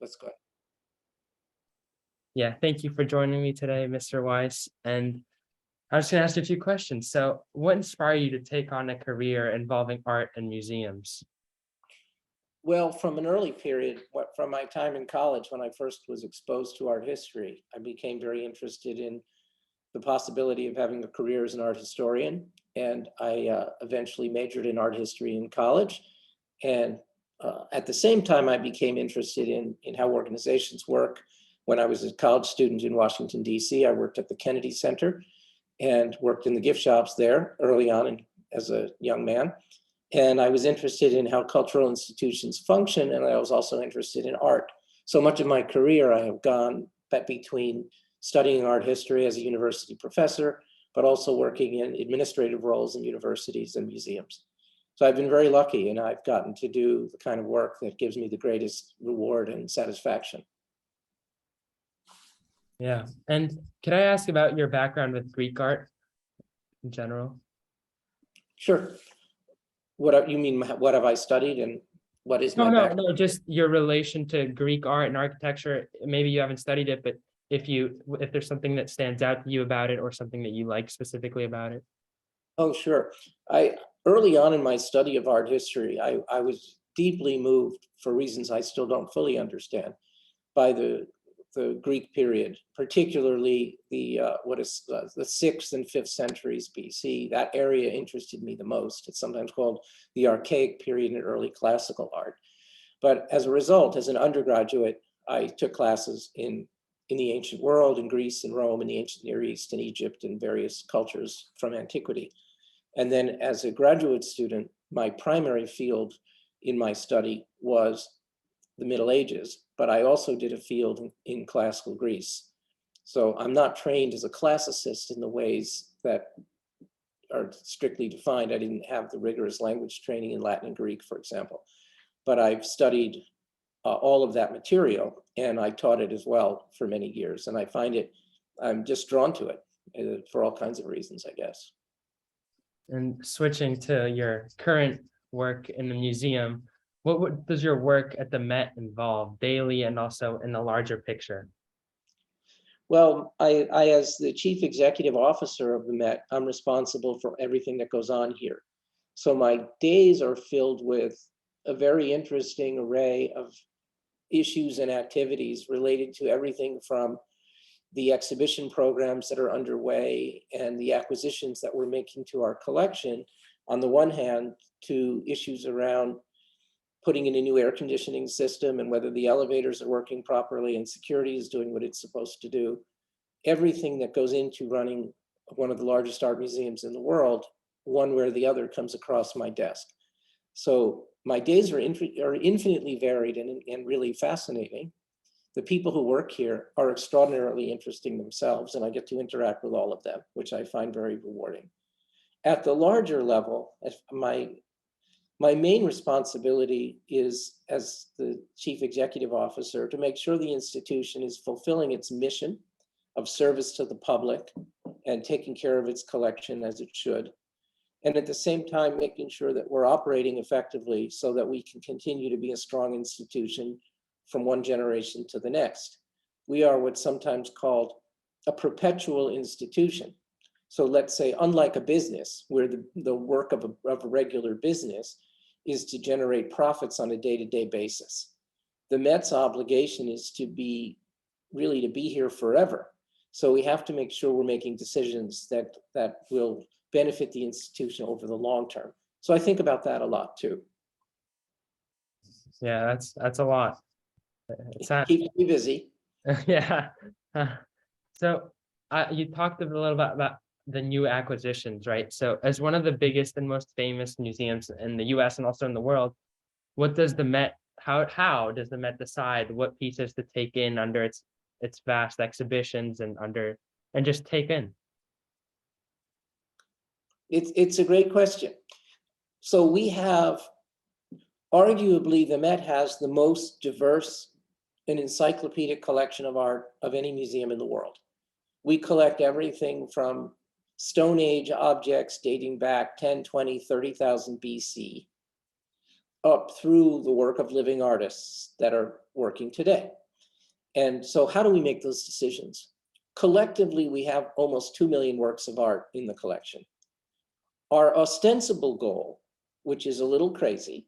Let's go ahead. Yeah, thank you for joining me today, Mr. Weiss. And I was going to ask you a few questions. So, what inspired you to take on a career involving art and museums? Well, from an early period, from my time in college, when I first was exposed to art history, I became very interested in the possibility of having a career as an art historian. And I eventually majored in art history in college. And at the same time, I became interested in how organizations work. When I was a college student in Washington, D.C., I worked at the Kennedy Center and worked in the gift shops there early on as a young man. And I was interested in how cultural institutions function, and I was also interested in art. So much of my career I have gone between studying art history as a university professor, but also working in administrative roles in universities and museums. So I've been very lucky, and I've gotten to do the kind of work that gives me the greatest reward and satisfaction. Yeah. And can I ask about your background with Greek art in general? Sure. What you mean, what have I studied and what is my background? No, just your relation to Greek art and architecture. Maybe you haven't studied it, but if there's something that stands out to you about it or something that you like specifically about it. Oh, sure. Early on in my study of art history, I was deeply moved, for reasons I still don't fully understand, by the Greek period, particularly the 6th and 5th centuries BC. That area interested me the most. It's sometimes called the archaic period in early classical art. But as a result, as an undergraduate, I took classes in the ancient world, in Greece and Rome, in the ancient Near East, and Egypt, and various cultures from antiquity. And then as a graduate student, my primary field in my study was the Middle Ages, but I also did a field in classical Greece. So I'm not trained as a classicist in the ways that are strictly defined. I didn't have the rigorous language training in Latin and Greek, for example, but I've studied all of that material, and I taught it as well for many years. And I find I'm just drawn to it for all kinds of reasons, I guess. And switching to your current work in the museum, what does your work at the Met involve daily and also in the larger picture? Well, I, as the chief executive officer of the Met, I'm responsible for everything that goes on here. So my days are filled with a very interesting array of issues and activities related to everything from the exhibition programs that are underway and the acquisitions that we're making to our collection, on the one hand, to issues around putting in a new air conditioning system and whether the elevators are working properly and security is doing what it's supposed to do. Everything that goes into running one of the largest art museums in the world, one way or the other, comes across my desk. So my days are infinitely varied and really fascinating. The people who work here are extraordinarily interesting themselves, and I get to interact with all of them, which I find very rewarding. At the larger level, my main responsibility is, as the chief executive officer, to make sure the institution is fulfilling its mission of service to the public and taking care of its collection as it should. And at the same time, making sure that we're operating effectively so that we can continue to be a strong institution from one generation to the next. We are what's sometimes called a perpetual institution. So let's say, unlike a business, where the work of a regular business is to generate profits on a day-to-day basis, the Met's obligation is to be here forever. So we have to make sure we're making decisions that will benefit the institution over the long term. So I think about that a lot too. Yeah, that's a lot. Keeps me busy. Yeah. So you talked a little bit about the new acquisitions, right? So as one of the biggest and most famous museums in the US and also in the world, what does the Met, how does the Met decide what pieces to take in under its vast exhibitions and just take in? It's a great question. So we have, arguably, the Met has the most diverse and encyclopedic collection of art of any museum in the world. We collect everything from Stone Age objects dating back 10, 20, 30,000 BC, up through the work of living artists that are working today. And so how do we make those decisions? Collectively, we have almost 2 million works of art in the collection. Our ostensible goal, which is a little crazy,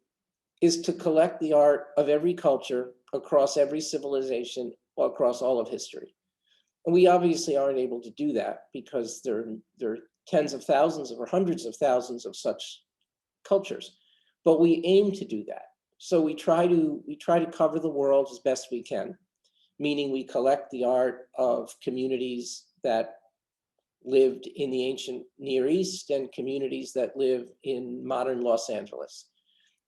is to collect the art of every culture across every civilization across all of history. And we obviously aren't able to do that because there are tens of thousands or hundreds of thousands of such cultures, but we aim to do that. So we try to cover the world as best we can, meaning we collect the art of communities that lived in the ancient Near East and communities that live in modern Los Angeles.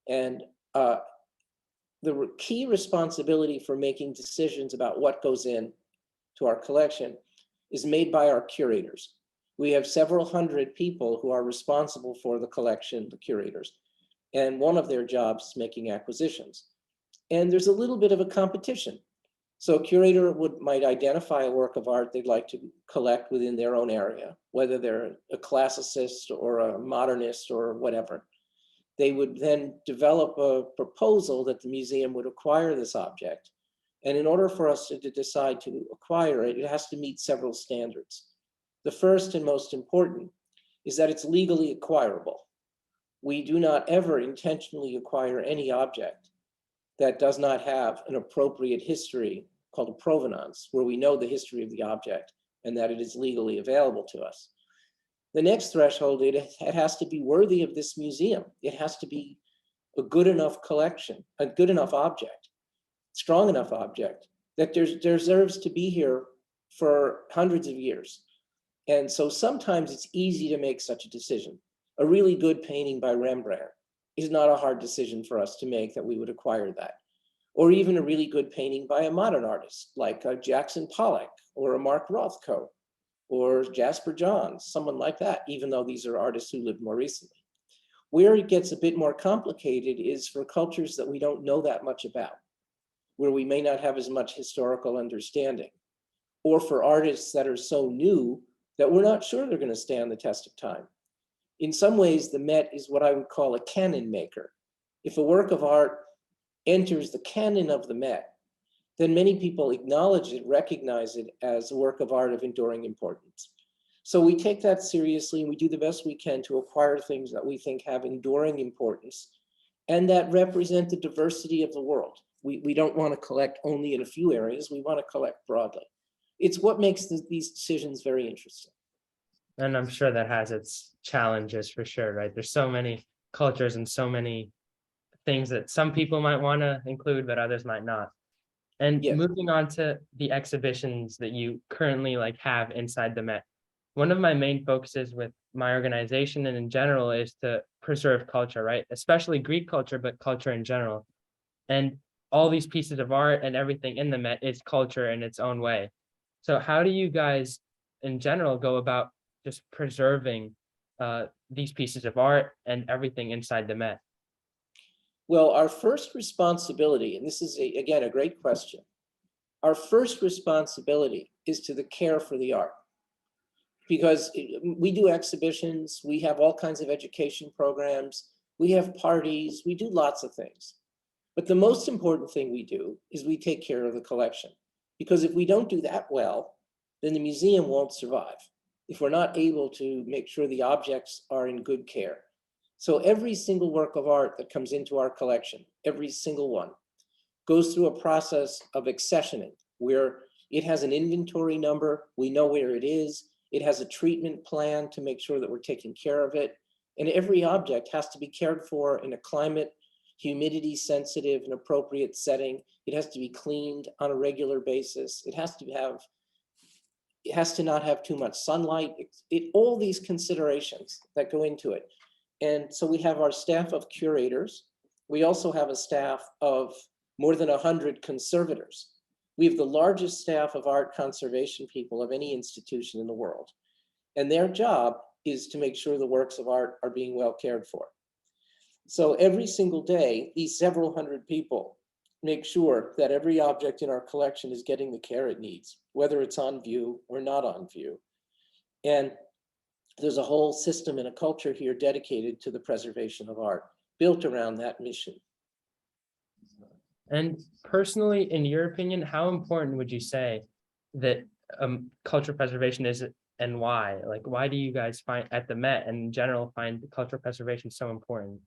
And the key responsibility for making decisions about what goes in to our collection is made by our curators. We have several hundred people who are responsible for the collection, the curators, and one of their jobs is making acquisitions. And there's a little bit of a competition. So a curator might identify a work of art they'd like to collect within their own area, whether they're a classicist or a modernist or whatever. They would then develop a proposal that the museum would acquire this object. And in order for us to decide to acquire it, it has to meet several standards. The first and most important is that it's legally acquirable. We do not ever intentionally acquire any object that does not have an appropriate history called a provenance, where we know the history of the object and that it is legally available to us. The next threshold, it has to be worthy of this museum. It has to be a good enough collection, a good enough object, strong enough object that deserves to be here for hundreds of years. And so sometimes it's easy to make such a decision. A really good painting by Rembrandt is not a hard decision for us to make that we would acquire that. Or even a really good painting by a modern artist like a Jackson Pollock or a Mark Rothko or Jasper Johns, someone like that, even though these are artists who lived more recently. Where it gets a bit more complicated is for cultures that we don't know that much about, where we may not have as much historical understanding, or for artists that are so new that we're not sure they're going to stand the test of time. In some ways, the Met is what I would call a canon maker. If a work of art enters the canon of the Met, then many people acknowledge it, recognize it as a work of art of enduring importance. So we take that seriously and we do the best we can to acquire things that we think have enduring importance and that represent the diversity of the world. We don't want to collect only in a few areas, we want to collect broadly. It's what makes these decisions very interesting. And I'm sure that has its challenges for sure, right? There's so many cultures and so many things that some people might want to include, but others might not. And Yes. moving on to the exhibitions that you currently have inside the Met. One of my main focuses with my organization and in general is to preserve culture, right? Especially Greek culture, but culture in general. And all these pieces of art and everything in the Met is culture in its own way. So how do you guys in general go about just preserving these pieces of art and everything inside the Met? Well, our first responsibility, and this is, again, a great question. Our first responsibility is to the care for the art. Because we do exhibitions, we have all kinds of education programs, we have parties, we do lots of things. But the most important thing we do is we take care of the collection. Because if we don't do that well, then the museum won't survive. If we're not able to make sure the objects are in good care. So every single work of art that comes into our collection, every single one, goes through a process of accessioning, where it has an inventory number, we know where it is, it has a treatment plan to make sure that we're taking care of it, and every object has to be cared for in a climate, humidity sensitive and appropriate setting. It has to be cleaned on a regular basis. It has to not have too much sunlight. All these considerations that go into it. And so we have our staff of curators. We also have a staff of more than 100 conservators. We have the largest staff of art conservation people of any institution in the world. And their job is to make sure the works of art are being well cared for. So every single day, these several hundred people make sure that every object in our collection is getting the care it needs, whether it's on view or not on view. And there's a whole system and a culture here dedicated to the preservation of art, built around that mission. And personally, in your opinion, how important would you say that cultural preservation is, and why? Like, why do you guys find at the Met and in general find cultural preservation so important?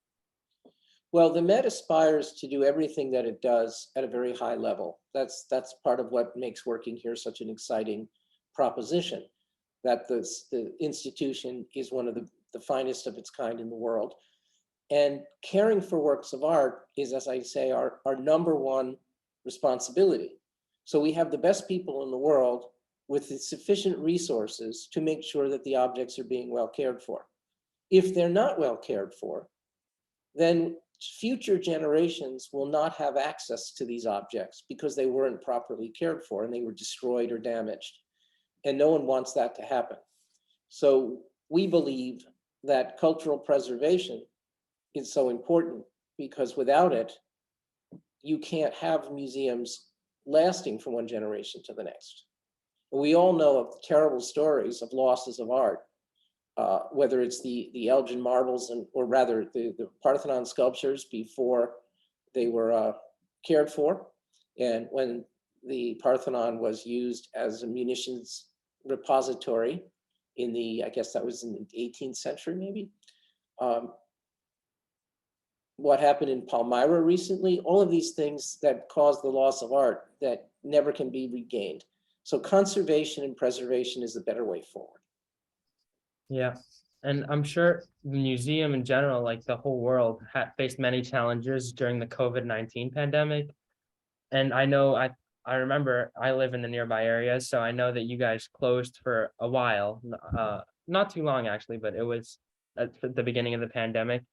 Well, the Met aspires to do everything that it does at a very high level. That's part of what makes working here such an exciting proposition, that the institution is one of the finest of its kind in the world. And caring for works of art is, as I say, our number one responsibility. So we have the best people in the world with the sufficient resources to make sure that the objects are being well cared for. If they're not well cared for, then future generations will not have access to these objects because they weren't properly cared for and they were destroyed or damaged. And no one wants that to happen. So we believe that cultural preservation is so important because without it, you can't have museums lasting from one generation to the next. We all know of terrible stories of losses of art, whether it's the Elgin marbles or rather the Parthenon sculptures before they were cared for. And when the Parthenon was used as a munitions repository in I guess that was in the 18th century, maybe. What happened in Palmyra recently, all of these things that caused the loss of art that never can be regained. So conservation and preservation is the better way forward. Yeah. And I'm sure the museum in general, like the whole world, faced many challenges during the COVID-19 pandemic. And I remember I live in the nearby area, so I know that you guys closed for a while, not too long actually, but it was at the beginning of the pandemic.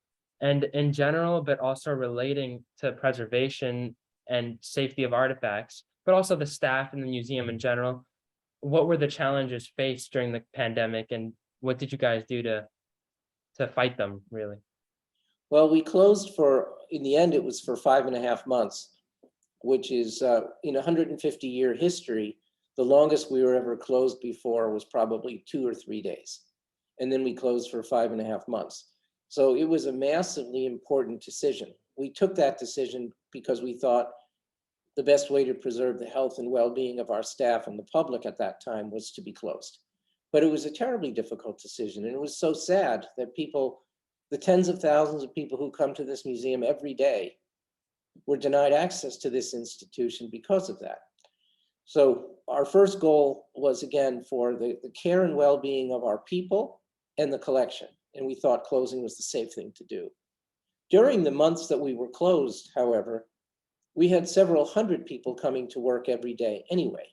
And in general, but also relating to preservation and safety of artifacts, but also the staff in the museum in general, what were the challenges faced during the pandemic, and what did you guys do to fight them, really? Well, we closed in the end, it was for 5.5 months, which is in 150-year history, the longest we were ever closed before was probably 2 or 3 days. And then we closed for 5.5 months. So it was a massively important decision. We took that decision because we thought the best way to preserve the health and well-being of our staff and the public at that time was to be closed. But it was a terribly difficult decision. And it was so sad that the tens of thousands of people who come to this museum every day were denied access to this institution because of that. So our first goal was, again, for the care and well-being of our people and the collection. And we thought closing was the safe thing to do. During the months that we were closed, however, we had several hundred people coming to work every day anyway,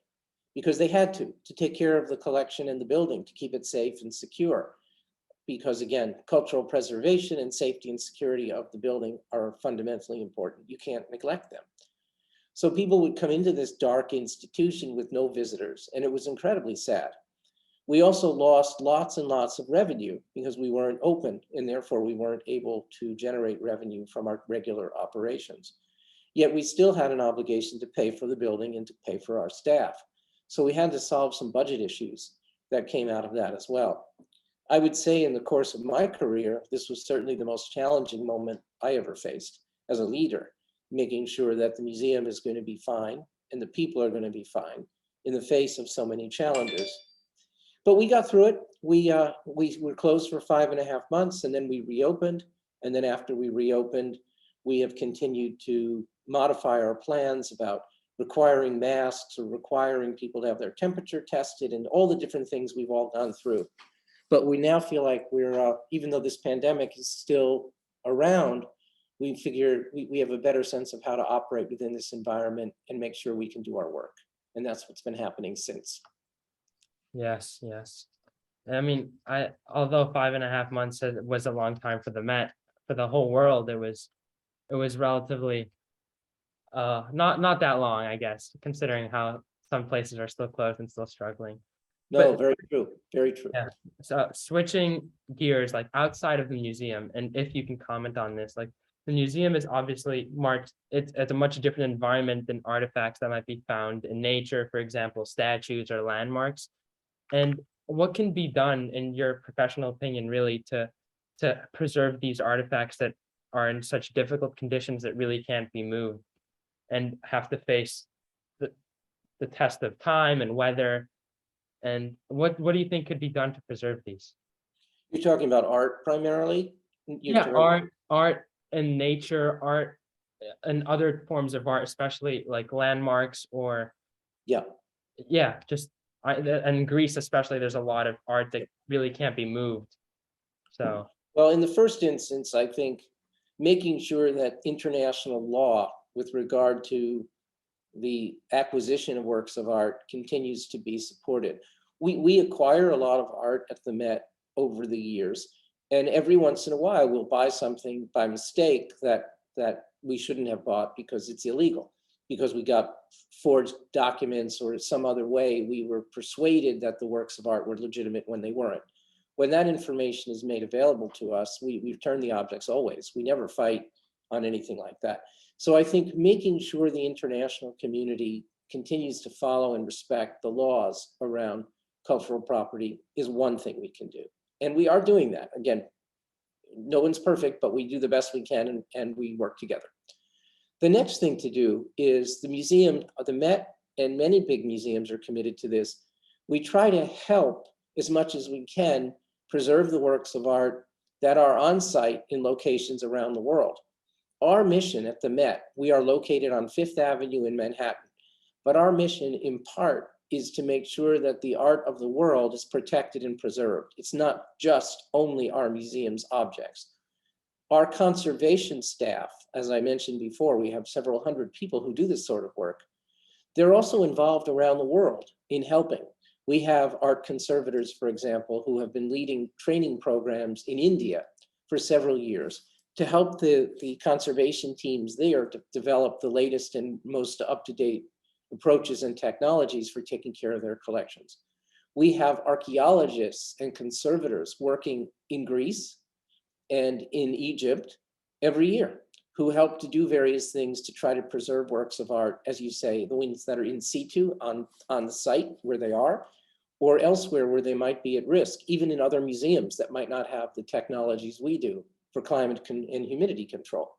because they had to take care of the collection and the building, to keep it safe and secure. Because again, cultural preservation and safety and security of the building are fundamentally important. You can't neglect them. So people would come into this dark institution with no visitors, and it was incredibly sad. We also lost lots and lots of revenue because we weren't open, and therefore we weren't able to generate revenue from our regular operations. Yet we still had an obligation to pay for the building and to pay for our staff. So we had to solve some budget issues that came out of that as well. I would say in the course of my career, this was certainly the most challenging moment I ever faced as a leader, making sure that the museum is going to be fine and the people are going to be fine in the face of so many challenges. But we got through it. We were closed for 5.5 months, and then we reopened. And then after we reopened, we have continued to modify our plans about requiring masks or requiring people to have their temperature tested and all the different things we've all gone through. But we now feel like we're, even though this pandemic is still around, we figure we have a better sense of how to operate within this environment and make sure we can do our work. And that's what's been happening since. Yes, yes. I mean, although 5.5 months was a long time for the Met, for the whole world, it was relatively not that long, I guess, considering how some places are still closed and still struggling. No, But very true, very true. yeah, so switching gears, like outside of the museum, and if you can comment on this, like the museum is obviously marked, it's a much different environment than artifacts that might be found in nature, for example, statues or landmarks. And what can be done, in your professional opinion, really to preserve these artifacts that are in such difficult conditions that really can't be moved? and have to face the test of time and weather. And what do you think could be done to preserve these? You're talking about art primarily? Yeah, art and nature, art and other forms of art, especially like landmarks or Yeah. yeah, just and in Greece especially, there's a lot of art that really can't be moved. So Well, in the first instance, I think making sure that international law with regard to the acquisition of works of art continues to be supported. We acquire a lot of art at the Met over the years, and every once in a while we'll buy something by mistake that we shouldn't have bought because it's illegal, because we got forged documents or some other way we were persuaded that the works of art were legitimate when they weren't. When that information is made available to us, we return the objects always. We never fight on anything like that. So I think making sure the international community continues to follow and respect the laws around cultural property is one thing we can do. And we are doing that. Again, no one's perfect, but we do the best we can, and we work together. The next thing to do is the museum, the Met and many big museums are committed to this. We try to help as much as we can preserve the works of art that are on site in locations around the world. Our mission at the Met, we are located on Fifth Avenue in Manhattan, but our mission in part is to make sure that the art of the world is protected and preserved. It's not just only our museum's objects. Our conservation staff, as I mentioned before, we have several hundred people who do this sort of work. They're also involved around the world in helping. We have art conservators, for example, who have been leading training programs in India for several years to help the conservation teams there to develop the latest and most up-to-date approaches and technologies for taking care of their collections. We have archaeologists and conservators working in Greece and in Egypt every year who help to do various things to try to preserve works of art, as you say, the ones that are in situ on the site where they are, or elsewhere where they might be at risk, even in other museums that might not have the technologies we do for climate and humidity control.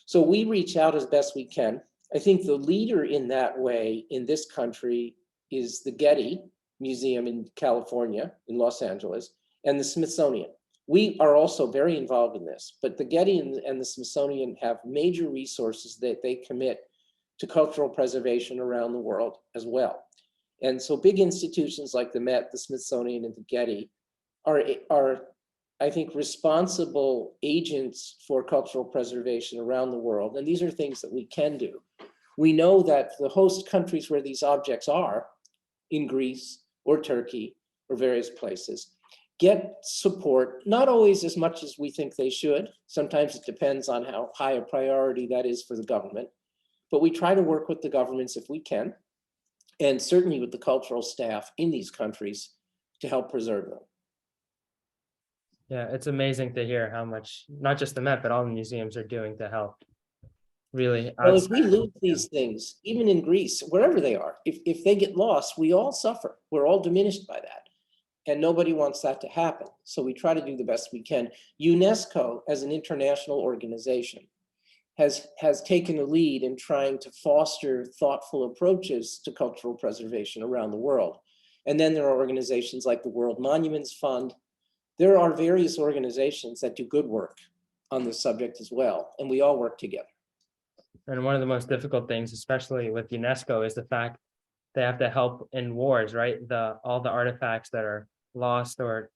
So we reach out as best we can. I think the leader in that way in this country is the Getty Museum in California, in Los Angeles, and the Smithsonian. We are also very involved in this, but the Getty and the Smithsonian have major resources that they commit to cultural preservation around the world as well. And so big institutions like the Met, the Smithsonian, and the Getty are I think, responsible agents for cultural preservation around the world. And these are things that we can do. We know that the host countries where these objects are, in Greece or Turkey or various places, get support, not always as much as we think they should. Sometimes it depends on how high a priority that is for the government. But we try to work with the governments if we can, and certainly with the cultural staff in these countries to help preserve them. yeah, it's amazing to hear how much, not just the Met, but all the museums are doing to help. Really. Well, if we lose these things, even in Greece, wherever they are, if they get lost, we all suffer. We're all diminished by that. And nobody wants that to happen. So we try to do the best we can. UNESCO, as an international organization, has taken a lead in trying to foster thoughtful approaches to cultural preservation around the world. And then there are organizations like the World Monuments Fund. There are various organizations that do good work on this subject as well, and we all work together. And one of the most difficult things, especially with UNESCO, is the fact they have to help in wars, right? All the artifacts that are lost or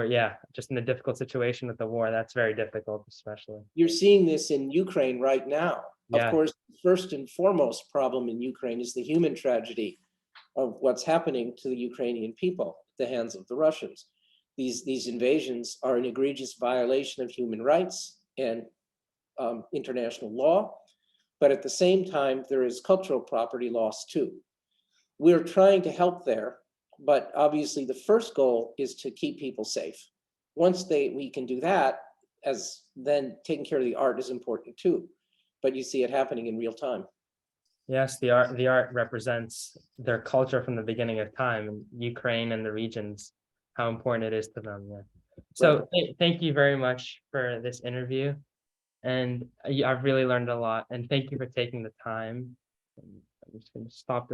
yeah, just in a difficult situation with the war, that's very difficult, especially. You're seeing this in Ukraine right now. Of Yeah, course, first and foremost problem in Ukraine is the human tragedy of what's happening to the Ukrainian people at the hands of the Russians. These invasions are an egregious violation of human rights and international law, but at the same time, there is cultural property loss too. We're trying to help there, but obviously the first goal is to keep people safe. Once we can do that, as then taking care of the art is important too, but you see it happening in real time. yes, the art represents their culture from the beginning of time, and Ukraine and the regions, how important it is to them. Yeah. So thank you very much for this interview. And I've really learned a lot. And thank you for taking the time. And I'm just going to stop the